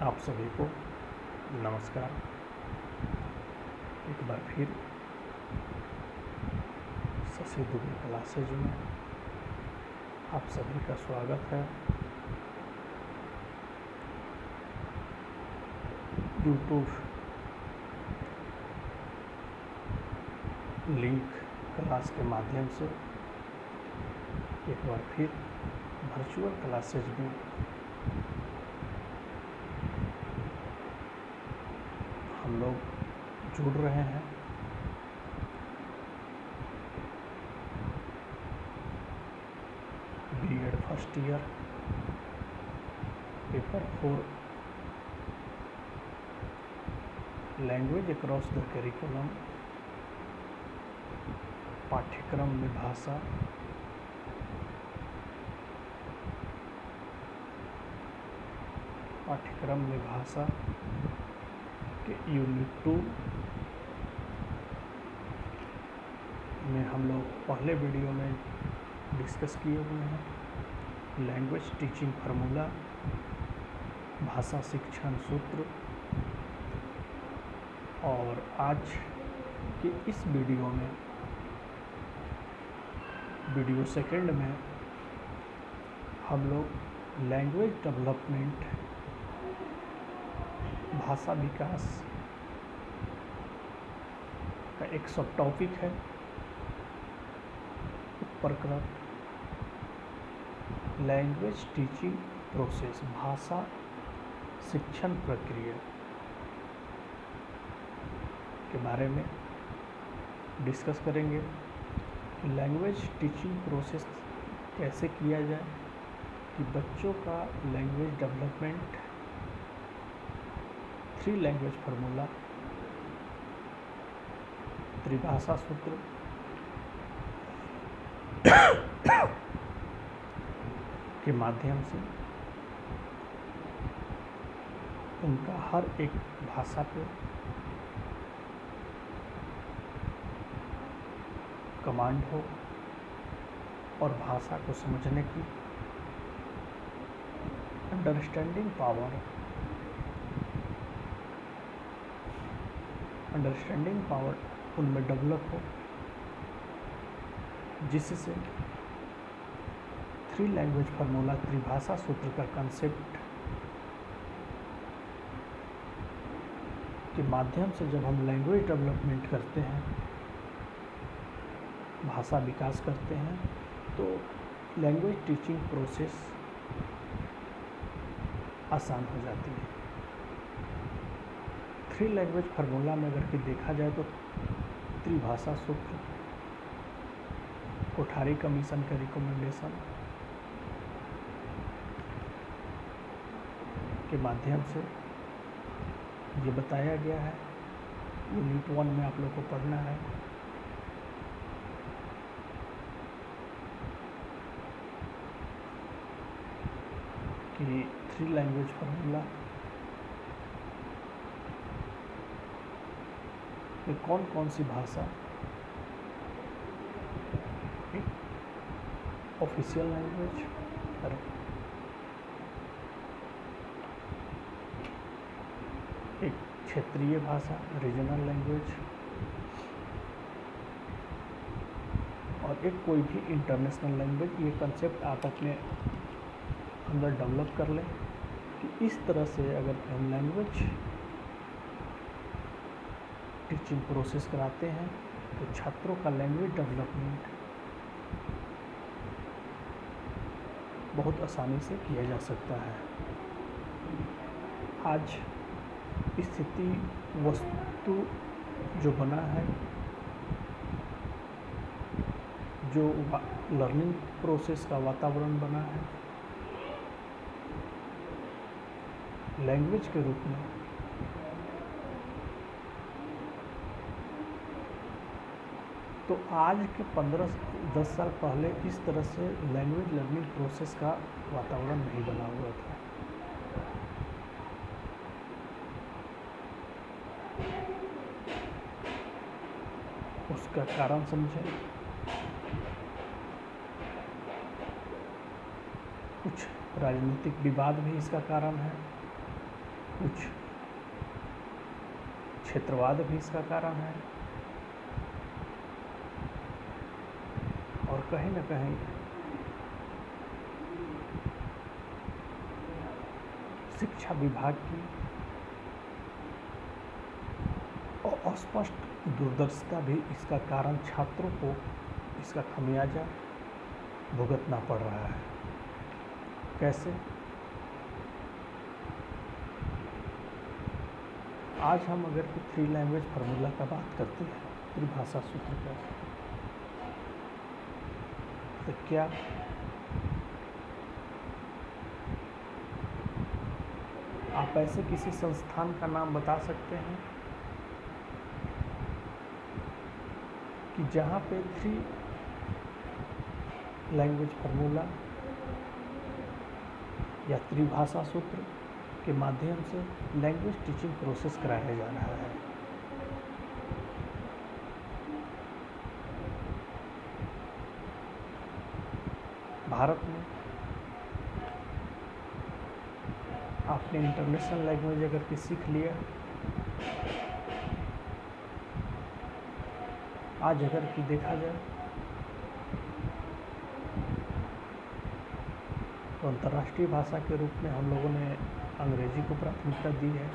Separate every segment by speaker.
Speaker 1: आप सभी को नमस्कार। एक बार फिर शशि दुबे क्लासेज में आप सभी का स्वागत है। यूट्यूब लिंक क्लास के माध्यम से एक बार फिर वर्चुअल क्लासेज में हम लोग जुड़ रहे हैं। BEd first year paper 4 language across the curriculum पाठ्यक्रम में भाषा के यूनिट 2 में हम लोग पहले वीडियो में डिस्कस किए हुए हैं लैंग्वेज टीचिंग फार्मूला, भाषा शिक्षण सूत्र। और आज के इस वीडियो में वीडियो सेकंड में हम लोग लैंग्वेज डेवलपमेंट, भाषा विकास का एक सब टॉपिक है प्रक्रम लैंग्वेज टीचिंग प्रोसेस, भाषा शिक्षण प्रक्रिया के बारे में डिस्कस करेंगे। लैंग्वेज टीचिंग प्रोसेस कैसे किया जाए कि बच्चों का लैंग्वेज डेवलपमेंट, 3 लैंग्वेज फार्मूला, त्रिभाषा सूत्र के माध्यम से उनका हर एक भाषा पे कमांड हो और भाषा को समझने की अंडरस्टैंडिंग पावर उनमें डेवलप हो, जिससे 3 लैंग्वेज फार्मूला, त्रिभाषा सूत्र का कंसेप्ट के माध्यम से जब हम लैंग्वेज डेवलपमेंट करते हैं, भाषा विकास करते हैं, तो लैंग्वेज टीचिंग प्रोसेस आसान हो जाती है। 3 लैंग्वेज फार्मूला में अगर कि देखा जाए तो त्रिभाषा सूत्र, कोठारी कमीशन का रिकमेंडेशन के माध्यम से ये बताया गया है। यूनिट 1 में आप लोग को पढ़ना है कि 3 लैंग्वेज फार्मूला में कौन कौन सी भाषा एक ऑफिशियल लैंग्वेज, एक क्षेत्रीय भाषा रीजनल लैंग्वेज, और एक कोई भी इंटरनेशनल लैंग्वेज। ये कंसेप्ट आप अपने अंदर डेवलप कर लें कि इस तरह से अगर हम लैंग्वेज टीचिंग प्रोसेस कराते हैं तो छात्रों का लैंग्वेज डेवलपमेंट बहुत आसानी से किया जा सकता है। आज स्थिति वस्तु जो बना है, जो लर्निंग प्रोसेस का वातावरण बना है लैंग्वेज के रूप में, तो आज के 15-10 साल पहले इस तरह से लैंग्वेज लर्निंग प्रोसेस का वातावरण नहीं बना हुआ था। उसका कारण समझें। कुछ राजनीतिक विवाद भी इसका कारण है। कुछ क्षेत्रवाद भी इसका कारण है, और कहीं न कहीं शिक्षा विभाग की अस्पष्ट दूरदर्शिता भी इसका कारण छात्रों को इसका खमियाजा भुगतना पड़ रहा है। कैसे? आज हम अगर 3 लैंग्वेज फार्मूला का बात करते हैं, त्रिभाषा सूत्र का, तो क्या आप ऐसे किसी संस्थान का नाम बता सकते हैं कि जहाँ पे 3 लैंग्वेज फार्मूला या त्रिभाषा सूत्र के माध्यम से लैंग्वेज टीचिंग प्रोसेस कराया जा रहा है? भारत में आपने इंटरनेशनल लैंग्वेज अगर कि सीख लिया, आज अगर कि देखा जाए तो अंतर्राष्ट्रीय भाषा के रूप में हम लोगों ने अंग्रेजी को प्राथमिकता दी है।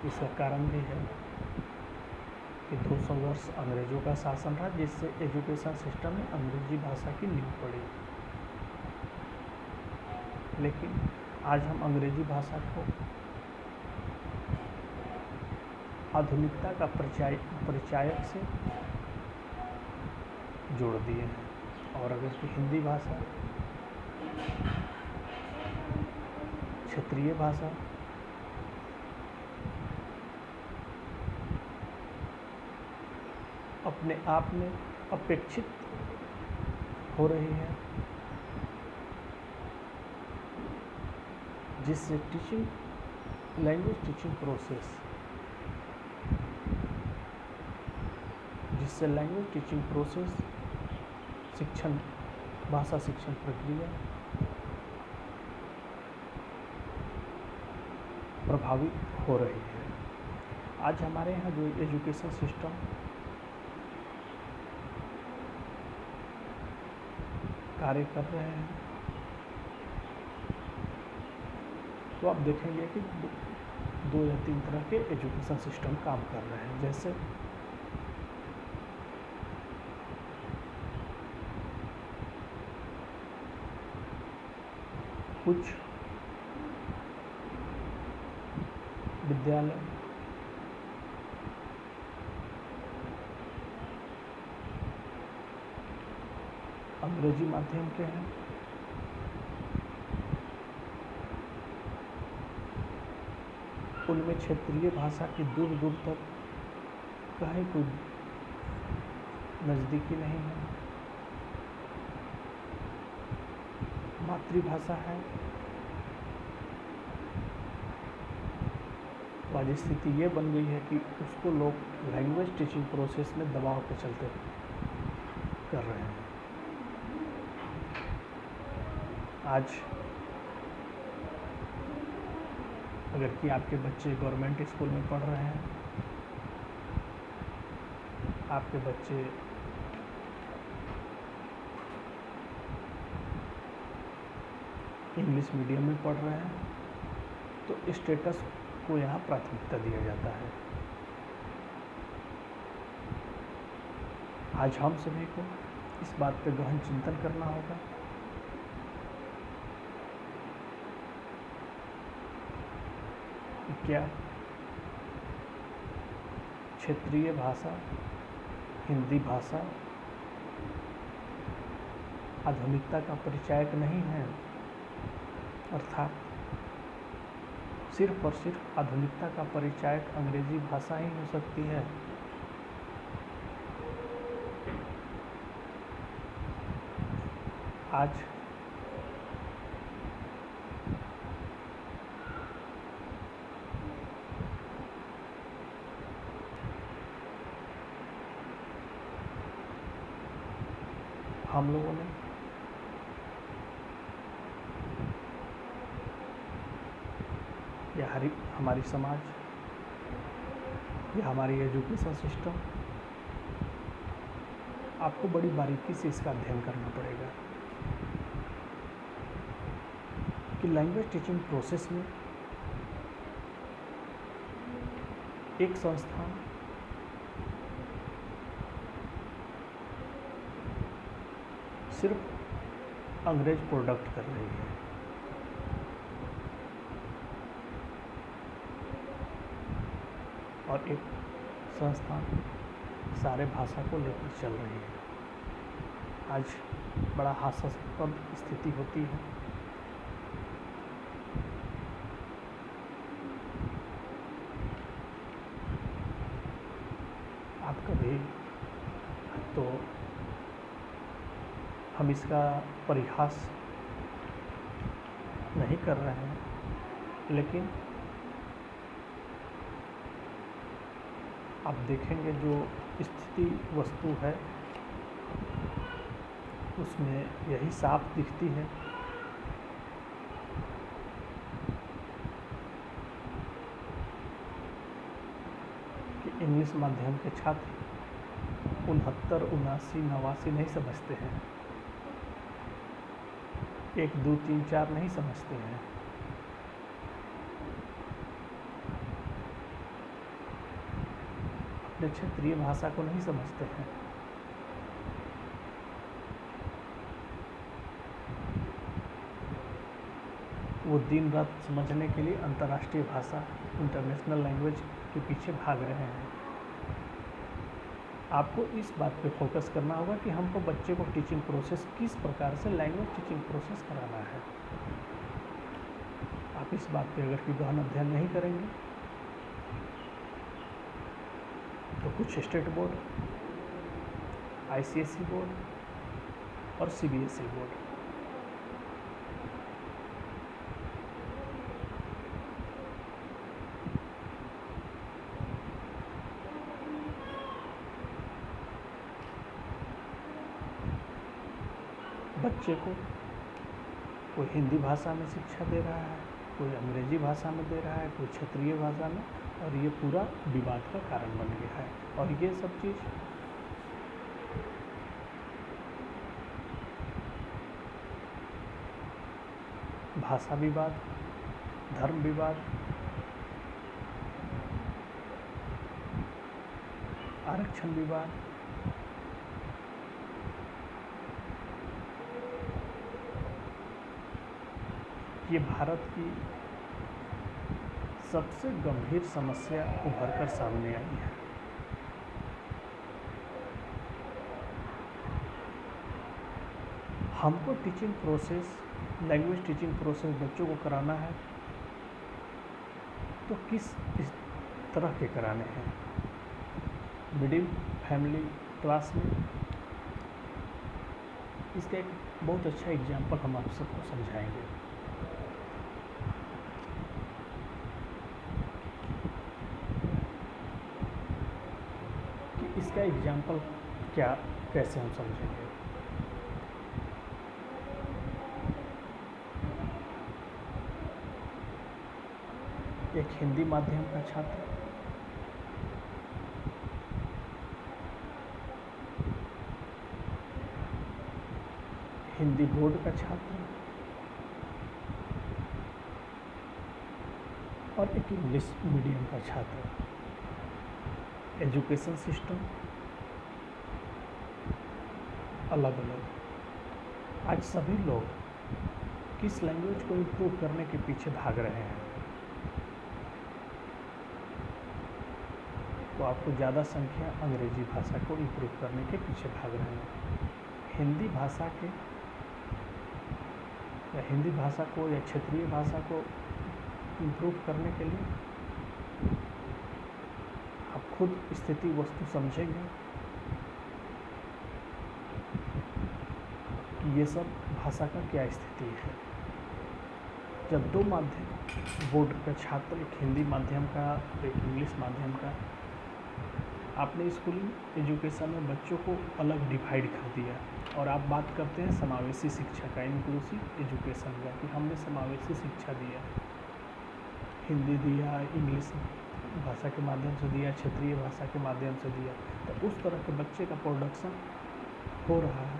Speaker 1: इसका कारण भी है कि 200 वर्ष अंग्रेजों का शासन रहा, जिससे एजुकेशन सिस्टम में अंग्रेजी भाषा की नींव पड़ी। लेकिन आज हम अंग्रेजी भाषा को आधुनिकता का परिचायक से जोड़ दिए हैं, और अगर कि हिंदी भाषा, क्षेत्रीय भाषा, अपने आप में अपेक्षित हो रही है, जिससे लैंग्वेज टीचिंग प्रोसेस भाषा शिक्षण प्रक्रिया प्रभावित हो रही है। आज हमारे यहाँ जो एजुकेशन सिस्टम कार्य कर रहे हैं, तो आप देखेंगे कि 2 या 3 तरह के एजुकेशन सिस्टम काम कर रहे हैं। जैसे कुछ विद्यालय अंग्रेजी माध्यम के हैं, उनमें क्षेत्रीय भाषा की दूर दूर तक कहीं कोई नज़दीकी नहीं है। मातृभाषा है, तो आज स्थिति ये बन गई है कि उसको लोग लैंग्वेज टीचिंग प्रोसेस में दबाव के चलते कर रहे हैं। आज अगर कि आपके बच्चे गवर्नमेंट स्कूल में पढ़ रहे हैं, आपके बच्चे इंग्लिश मीडियम में पढ़ रहे हैं, तो स्टेटस को यहाँ प्राथमिकता दिया जाता है। आज हम सभी को इस बात पर गहन चिंतन करना होगा कि क्या क्षेत्रीय भाषा, हिंदी भाषा आधुनिकता का परिचायक नहीं है, अर्थात सिर्फ और सिर्फ आधुनिकता का परिचायक अंग्रेजी भाषा ही हो सकती है। आज हम लोगों ने या हमारी समाज या हमारी एजुकेशन सिस्टम, आपको बड़ी बारीकी से इसका अध्ययन करना पड़ेगा कि लैंग्वेज टीचिंग प्रोसेस में एक संस्थान सिर्फ अंग्रेज प्रोडक्ट कर रही है, और एक संस्थान सारे भाषा को लेकर चल रही है। आज बड़ा हास्यास्पद स्थिति होती है। आप कभी तो हम इसका परिहास नहीं कर रहे हैं, लेकिन आप देखेंगे जो स्थिति वस्तु है उसमें यही साफ दिखती है कि इंग्लिश माध्यम के छात्र 69, 79, 89 नहीं समझते हैं, 1, 2, 3, 4 नहीं समझते हैं। अपने क्षेत्रीय भाषा को नहीं समझते हैं। वो दिन रात समझने के लिए अंतर्राष्ट्रीय भाषा, इंटरनेशनल लैंग्वेज के पीछे भाग रहे हैं। आपको इस बात पे फोकस करना होगा कि हमको बच्चे को टीचिंग प्रोसेस किस प्रकार से लैंग्वेज टीचिंग प्रोसेस कराना है। आप इस बात पे अगर गहन अध्ययन नहीं करेंगे तो कुछ स्टेट बोर्ड, ICSE बोर्ड और CBSE बोर्ड बच्चे को कोई हिंदी भाषा में शिक्षा दे रहा है, कोई अंग्रेजी भाषा में दे रहा है, कोई क्षेत्रीय भाषा में, और ये पूरा विवाद का कारण बन गया है। और ये सब चीज़ भाषा विवाद, धर्म विवाद, आरक्षण विवाद, ये भारत की सबसे गंभीर समस्या उभर कर सामने आई है। हमको teaching process, language teaching process बच्चों को कराना है तो किस तरह के कराने हैं? मिडिल फैमिली क्लास में? इसका एक बहुत अच्छा एग्जाम्पल हम आप सबको समझाएंगे। इसका एग्जाम्पल कैसे हम समझेंगे? एक हिंदी माध्यम का छात्र हिंदी बोर्ड का छात्र और एक इंग्लिश मीडियम का छात्र, एजुकेशन सिस्टम अलग अलग। आज सभी लोग किस लैंग्वेज को इम्प्रूव करने के पीछे भाग रहे हैं? तो आपको ज़्यादा संख्या अंग्रेजी भाषा को इम्प्रूव करने के पीछे भाग रहे हैं। हिंदी भाषा के या हिंदी भाषा को या क्षेत्रीय भाषा को इम्प्रूव करने के लिए आप खुद स्थिति वस्तु समझेंगे कि ये सब भाषा का क्या स्थिति है। जब 2 माध्यम बोर्ड का छात्र, एक हिंदी माध्यम का और एक इंग्लिश माध्यम का, आपने स्कूलिंग एजुकेशन में बच्चों को अलग डिवाइड कर दिया और आप बात करते हैं समावेशी शिक्षा का, इंक्लूसिव एजुकेशन का, कि हमने समावेशी शिक्षा दिया। हिंदी दिया, इंग्लिश भाषा के माध्यम से दिया, क्षेत्रीय भाषा के माध्यम से दिया, तो उस तरह के बच्चे का प्रोडक्शन हो रहा है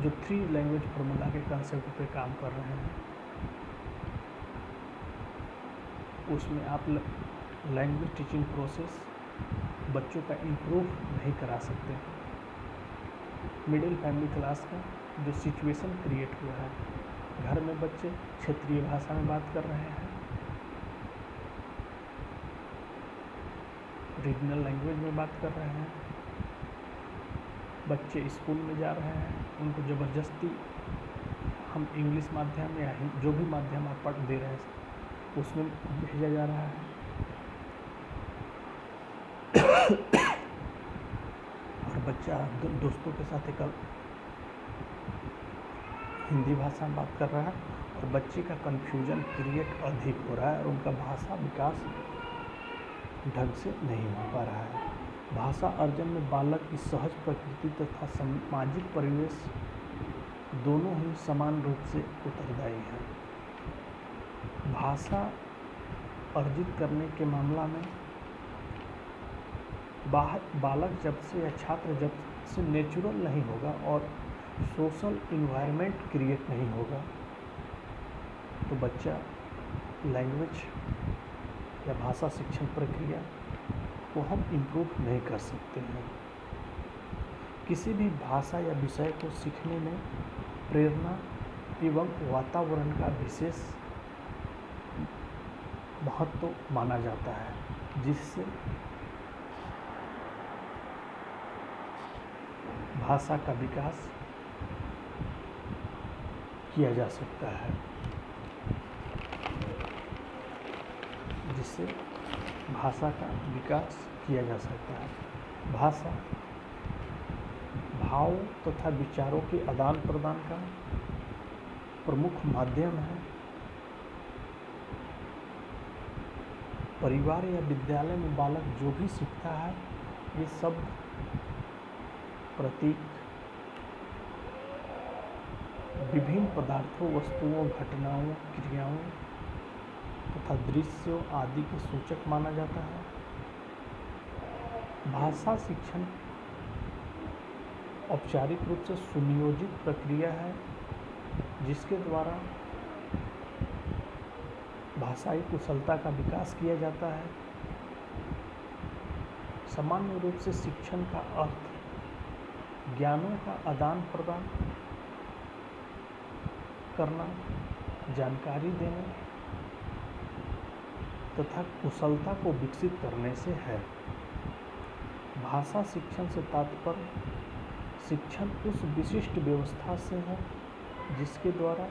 Speaker 1: जो 3 लैंग्वेज फार्मूला के कंसेप्ट पे काम कर रहे हैं। उसमें आप लैंग्वेज टीचिंग प्रोसेस बच्चों का इम्प्रूव नहीं करा सकते। मिडिल फैमिली क्लास का जो सिचुएशन क्रिएट हुआ है, घर में बच्चे क्षेत्रीय भाषा में बात कर रहे हैं, रीजनल लैंग्वेज में बात कर रहे हैं, बच्चे स्कूल में जा रहे हैं, उनको ज़बरदस्ती हम इंग्लिश माध्यम या जो भी माध्यम आप पढ़ दे रहे हैं उसमें भेजा जा रहा है। और बच्चा दोस्तों के साथ एक हिंदी भाषा में बात कर रहा है और बच्चे का कन्फ्यूजन क्रिएट अधिक हो रहा है और उनका भाषा विकास ढंग से नहीं हो पा रहा है। भाषा अर्जन में बालक की सहज प्रकृति तथा सामाजिक परिवेश दोनों ही समान रूप से उत्तरदायी है। भाषा अर्जित करने के मामला में बालक जब से या छात्र जब से नेचुरल नहीं होगा और सोशल इन्वायरमेंट क्रिएट नहीं होगा तो बच्चा लैंग्वेज या भाषा शिक्षण प्रक्रिया को हम इम्प्रूव नहीं कर सकते हैं। किसी भी भाषा या विषय को सीखने में प्रेरणा एवं वातावरण का विशेष महत्व माना जाता है, जिससे भाषा का विकास किया जा सकता है, जिससे भाषा का विकास किया जा सकता है। भाषा भाव तथा विचारों के आदान प्रदान का प्रमुख माध्यम है। परिवार या विद्यालय में बालक जो भी सीखता है ये सब प्रतीक, विभिन्न पदार्थों, वस्तुओं, घटनाओं, क्रियाओं तथा दृश्यों आदि के सूचक माना जाता है। भाषा शिक्षण औपचारिक रूप से सुनियोजित प्रक्रिया है जिसके द्वारा भाषाई कुशलता का विकास किया जाता है। सामान्य रूप से शिक्षण का अर्थ ज्ञानों का आदान प्रदान करना, जानकारी देना तथा कुशलता को विकसित करने से है। भाषा शिक्षण से तात्पर्य शिक्षण उस विशिष्ट व्यवस्था से है जिसके द्वारा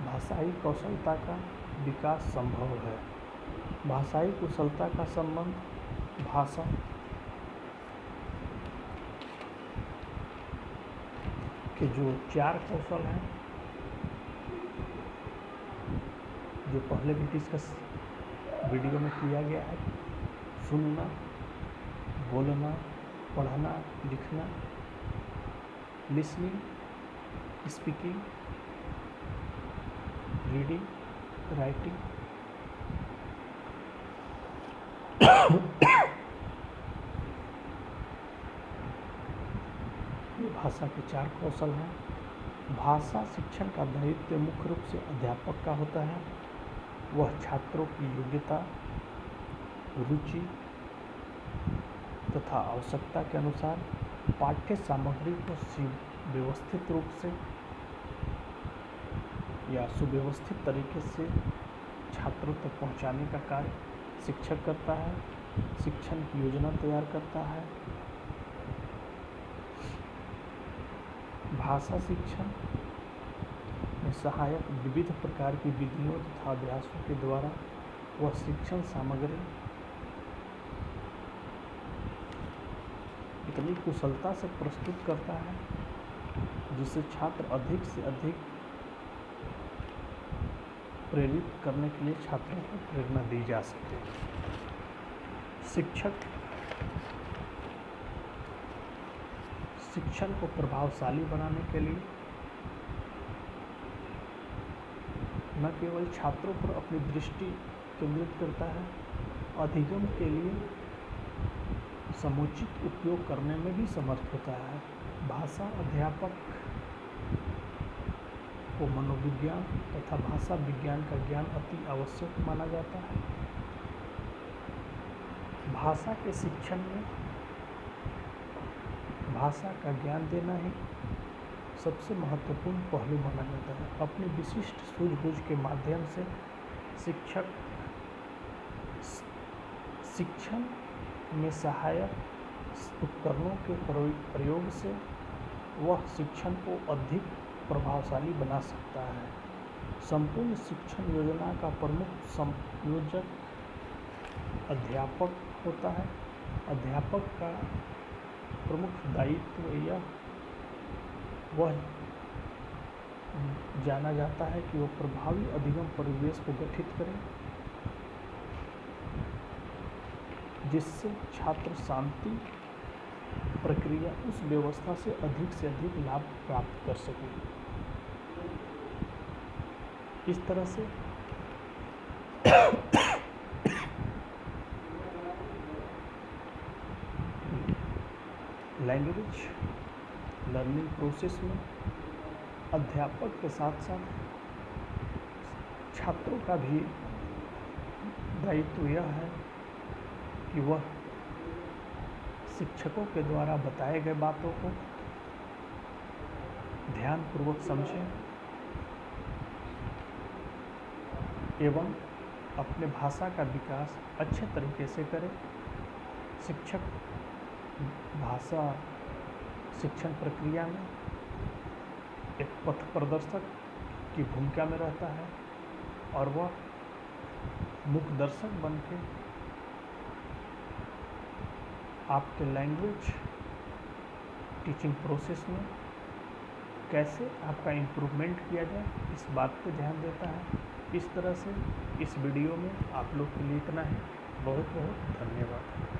Speaker 1: भाषाई कौशलता का विकास संभव है। भाषाई कुशलता का संबंध भाषा के जो 4 कौशल हैं, जो पहले भी डिस्कस वीडियो में किया गया है, सुनना, बोलना, पढ़ना, लिखना, लिसनिंग, स्पीकिंग, रीडिंग, राइटिंग, ये भाषा के 4 कौशल हैं। भाषा शिक्षण का दायित्व मुख्य रूप से अध्यापक का होता है। वह छात्रों की योग्यता, रुचि तथा आवश्यकता के अनुसार पाठ्य सामग्री को व्यवस्थित रूप से या सुव्यवस्थित तरीके से छात्रों तक पहुंचाने का कार्य शिक्षक करता है। शिक्षण की योजना तैयार करता है। भाषा शिक्षण में सहायक विविध प्रकार की विधियों तथा अभ्यासों के द्वारा वह शिक्षण सामग्री इतनी कुशलता से प्रस्तुत करता है जिससे छात्र अधिक से अधिक प्रेरित करने के लिए छात्रों को प्रेरणा दी जा सके। शिक्षण को प्रभावशाली बनाने के लिए न केवल छात्रों पर अपनी दृष्टि केंद्रित करता है, अधिगम के लिए समुचित उपयोग करने में भी समर्थ होता है। भाषा अध्यापक को मनोविज्ञान तथा भाषा विज्ञान का ज्ञान अति आवश्यक माना जाता है। भाषा के शिक्षण में भाषा का ज्ञान देना ही सबसे महत्वपूर्ण पहलू माना जाता है। अपनी विशिष्ट सूझबूझ के माध्यम से शिक्षक शिक्षण में सहायक उपकरणों के प्रयोग से वह शिक्षण को अधिक प्रभावशाली बना सकता है। संपूर्ण शिक्षण योजना का प्रमुख संयोजक अध्यापक होता है। अध्यापक का प्रमुख दायित्व वह जाना जाता है कि वह प्रभावी अधिगम परिवेश को गठित करें, जिससे छात्र शांति प्रक्रिया उस व्यवस्था से अधिक लाभ प्राप्त कर सके। इस तरह से लैंग्वेज लर्निंग प्रोसेस में अध्यापक के साथ साथ छात्रों का भी दायित्व यह है कि वह शिक्षकों के द्वारा बताए गए बातों को ध्यानपूर्वक समझें एवं अपने भाषा का विकास अच्छे तरीके से करें। शिक्षक भाषा शिक्षण प्रक्रिया में एक पथ प्रदर्शक की भूमिका में रहता है और वह मुख्य दर्शक बन के आपके लैंग्वेज टीचिंग प्रोसेस में कैसे आपका इम्प्रूवमेंट किया जाए, इस बात पे ध्यान देता है। इस तरह से इस वीडियो में आप लोग के लिए इतना है। बहुत बहुत धन्यवाद।